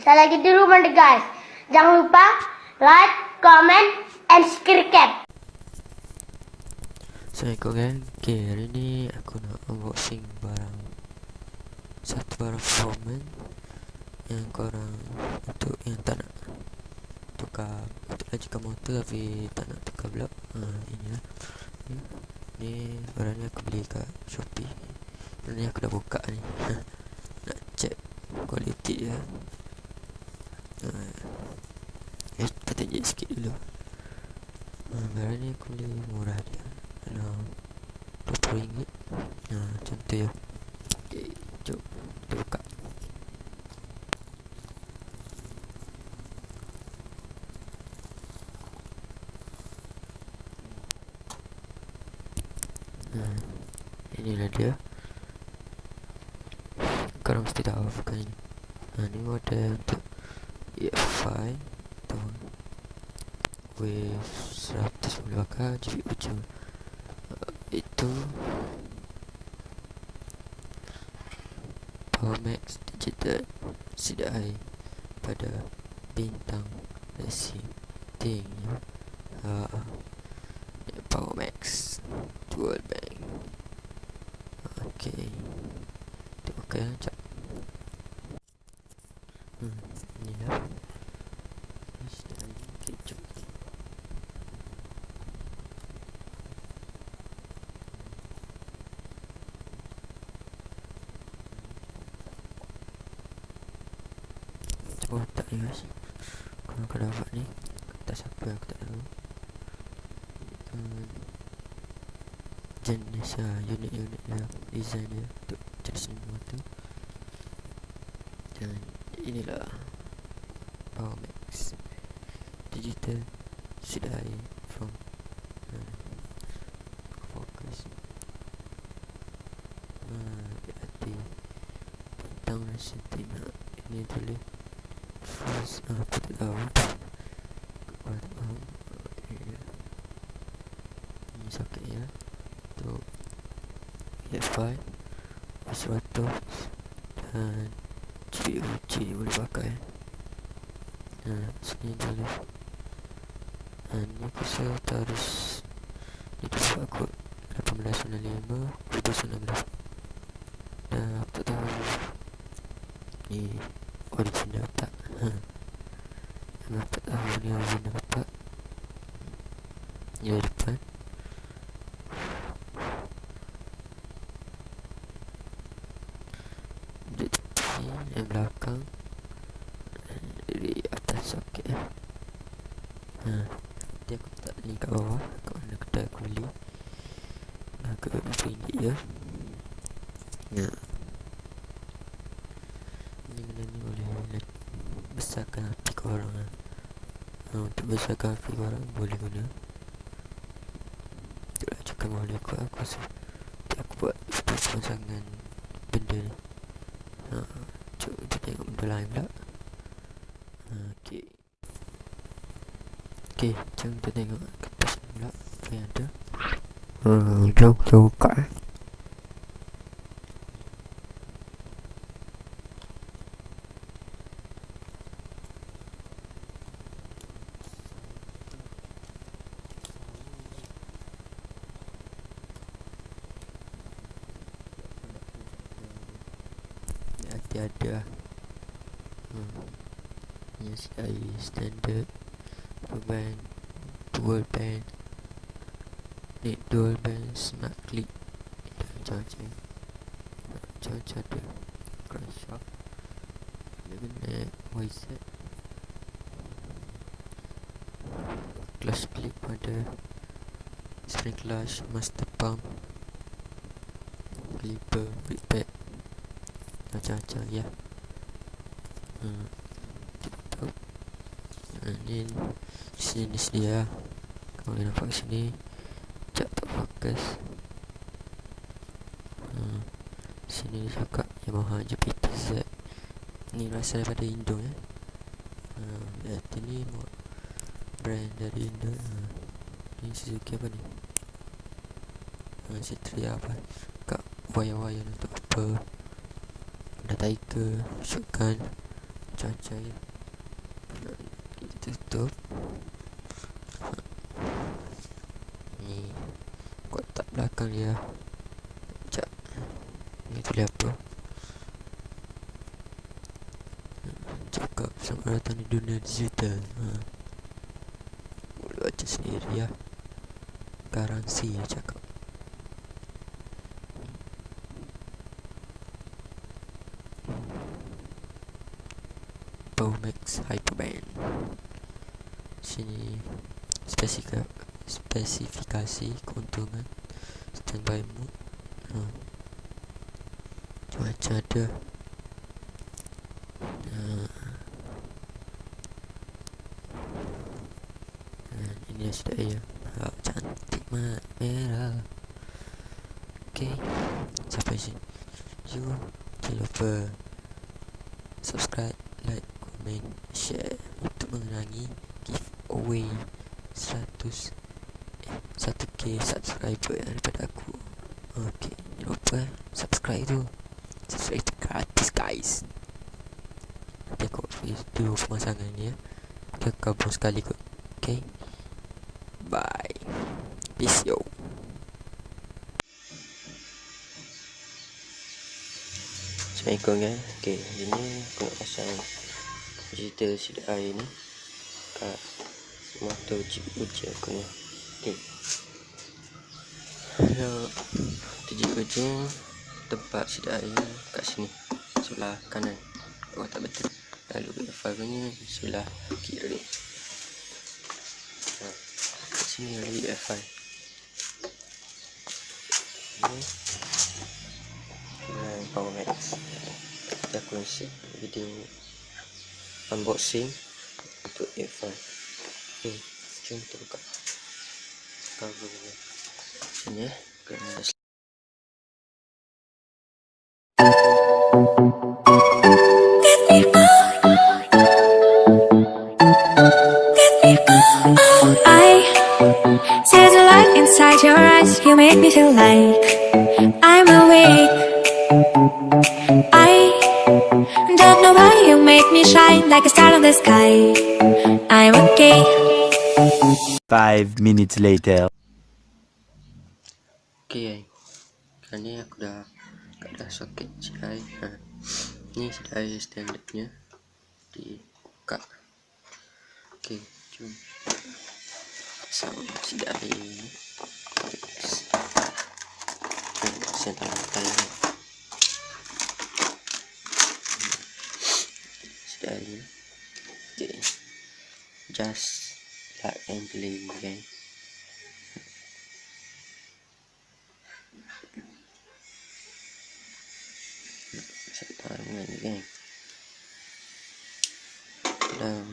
Sekali lagi dulu mana guys. Jangan lupa like, comment, and subscribe. Assalamualaikum kan. Okay, hari ni aku nak unboxing satu barang performance yang korang untuk yang tak nak tukar, untuk lajukan motor tapi tak nak tukar blok. Ini lah. Ni barang ni aku beli kat Shopee. Barang ni aku dah buka ni. Nak check kualiti dia. Kita tunjuk sikit dulu. Barang ni aku beli murah dia, RM20. Contoh ya. Okay, jom kita buka. Inilah dia. Korang mesti tahu bukan ini. Ni model untuk EF5 tahun with 110 bakar GB ujung. Itu Power Max Digital CDI pada bintang racing ting. Power Max dual bank. Okay, kita buka sekejap. Inilah. Okay, jom. Cuba letak ni guys. Korang akan dapat ni. Atas apa aku tak tahu. Jenis unit-unit dia, design dia untuk jenis motor. Dan inilah Power Max Digital CDI from Focus. Hati bintang rasa tengok. Ini tulis first, aku tak tahu. Aku tak tahu. Ini soket ya. Untuk EF5 100 dan GUG boleh pakai. Sini tulis. Ni aku rasa harus ni dapat kod 1895 2019. Dan aku tak tahu ni original tak. Yang tak tahu ni original tak. Ni depan. Yang belakang di atas soket. Dia aku letak link kat bawah kat mana kedai aku beli. Harga RM20 je. Ini benda ni boleh besarkan hati korang. Untuk besarkan hati korang boleh guna. Untuk lajukan boleh kot. Aku rasa aku buat pemasangan benda ni. Cuk, kita tengok benda lain pula. Okay, jom kita tengok kertas ni pula apa yang ada. Jom kita buka. Ada yang standard band, dual band, ni dual band, smart clip, macam-macam ada crankshaft, magnet, YZ, clutch clip ada, spring clutch, master pump, clipper, brake pad, macam-macam ya. Tutup. Ni jenis dia. Kau boleh nampak sini. Sekejap tak fokus. Sini dia cakap Yamaha JPTZ. Ni rasa daripada Indo ya. Ini brand dari Indo. Ni Suzuki apa ni? C3 apa? Kak wayar-wayar untuk apa? Ada Tiger, shotgun, cuaca ya. Kita tutup. Ni kotak belakang dia. Sekejap. Ni tulis apa? Cakap selamat datang di dunia digital. Boleh baca sendiri ya. Garansi ya cakap. Max Hyperband. Sini spesifikasi keuntungan standby mode. Macam ada. Ini yang sudah ya. Cantik merah. Okay, sampai sini. Jangan lupa subscribe, like, komen, share untuk mengenangi giveaway 1k subscriber daripada aku. Okay, jangan lupa subscribe tu. Subscribe tu gratis guys. Tengok video pemasangan ni ya. Kita kabur sekali kot. Okay, bye. Peace yo. Assalamualaikum guys. Okay, ini aku nak pasang digital seed air ni kat motor jeep uji aku ni. Okay, jeep uji tempat seed air kat sini sebelah kanan. Oh tak betul. Lalu BFI punya sebelah kiri. Kat sini ada BFI. Ini Power Max. Kita kongsi video unboxing untuk earphone. Jom kita buka cover sini ya. Kena ada I see the light inside your eyes. You make me feel like I'm awake. I don't know why you make me shine like a star in the sky. I'm okay. 5 minutes later. okay. Kan ni aku dah ada soket sedai. Ni sedai standardnya dibuka. Okay, jom pasang sedai ni. Sentuh tali sedai ni. Okay, just plug and play kan. Dengan ni kan. Dan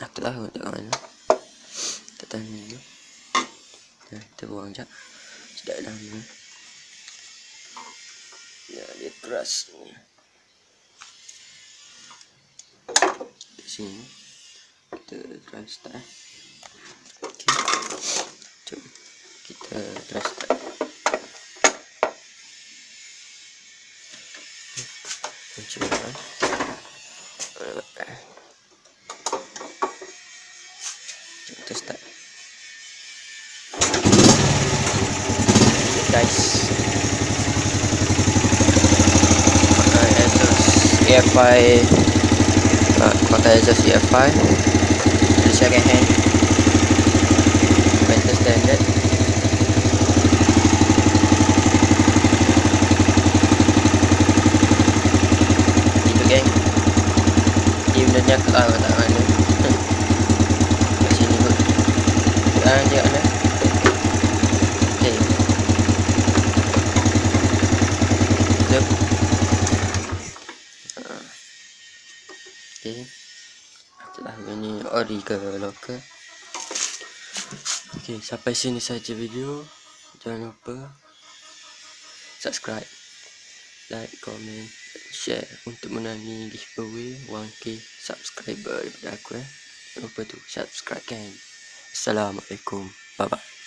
aku tahu tak mana. Tak tahu ni. Kita buang sekejap. Sedap dalam ni. Ya, dia keras ni. Di sini kita try start. Okay. Jom kita try start. Cuba kita start guys. EFI pakai exhaust EFI di second hand meter standard. Itu geng dia benarnya kelar tak mana kat sini kot dia ada. Okay, jom. Okay, setelah ini ori ke lokal. Okay, sampai sini saja video. Jangan lupa subscribe, like, comment, share untuk menangi giveaway 1k subscriber daripada aku. Jangan lupa tu subscribe kan. Assalamualaikum, bye bye.